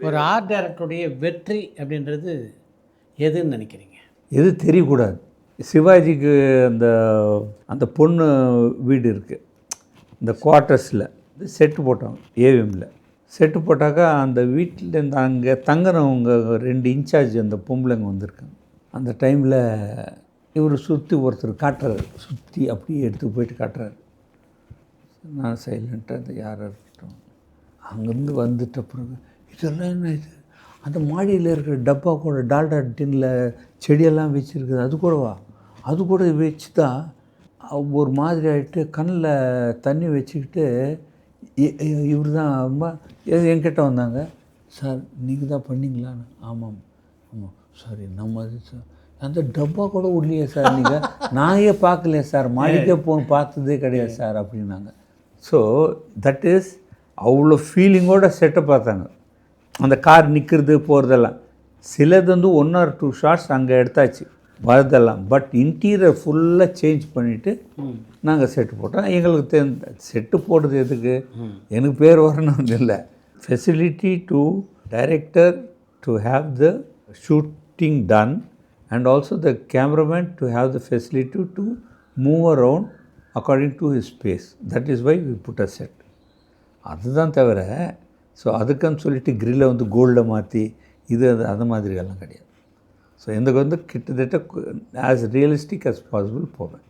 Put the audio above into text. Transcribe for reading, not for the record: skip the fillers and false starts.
ஒரு ஆர்ட் டைரக்டருடைய வெற்றி அப்படின்றது எதுன்னு நினைக்கிறீங்க? எது தெரியக்கூடாது. சிவாஜிக்கு அந்த அந்த பொண்ணு வீடு இருக்குது, இந்த குவார்ட்டர்ஸில் செட்டு போட்டோம். ஏவிஎம்மில் செட்டு போட்டாக்கா அந்த வீட்டிலேருந்து அங்கே தங்கினவங்க 2 இன்சார்ஜ் அந்த பொம்பளைங்க வந்திருக்காங்க. அந்த டைமில் இவர் சுற்றி ஒருத்தர் காட்டுறாரு, சுற்றி அப்படியே எடுத்து போயிட்டு காட்டுறாரு. நான் சைலண்ட்டாக அந்த யாராக இருக்கட்டும் அங்கேருந்து வந்துட்ட பிறகு இதெல்லாம் என்ன இது, அந்த மாடியில் இருக்கிற டப்பா கூட டால்டா டின்னில் செடியெல்லாம் வச்சுருக்குது, அது கூடவா, அது கூட வச்சு தான் ஒரு மாதிரி ஆகிட்டு கண்ணில் தண்ணி வச்சுக்கிட்டு இவர் தான் அம்மா என்கிட்ட வந்தாங்க. சார் நீங்கள் தான் பண்ணிங்களான்னு. ஆமாம் ஆமாம் சார் என்ன மாதிரி சார், அந்த டப்பா கூட இல்லையே சார், நீங்கள் நானே பார்க்கலையே சார், மாடிக்கே பார்த்ததே கிடையாது சார் அப்படின்னாங்க. ஸோ தட் இஸ் அவ்வளோ ஃபீலிங்கோட செட்டை பார்த்தாங்க. அந்த கார் நிற்கிறது போகிறதெல்லாம் சிலது வந்து 1 or 2 ஷார்ட்ஸ் அங்கே எடுத்தாச்சு வரதெல்லாம். பட் இன்டீரியர் ஃபுல்லாக சேஞ்ச் பண்ணிவிட்டு நாங்கள் செட்டு போட்டோம். எங்களுக்கு செட்டு போடுறது எதுக்கு, எனக்கு பேர் வரணும்னு இல்லை, facility to director to have the shooting done and also the cameraman to have the facility to move around according to his space. That is why we put a set. அதுதான் தவிர so அதுக்குன்னு சொல்லிட்டு கிரில்லை வந்து கோல்டை மாற்றி இது அது மாதிரி எல்லாம் கிடையாது. ஸோ எனக்கு வந்து கிட்டத்தட்ட ஆஸ் ரியலிஸ்டிக் as பாசிபிள் போவேன்.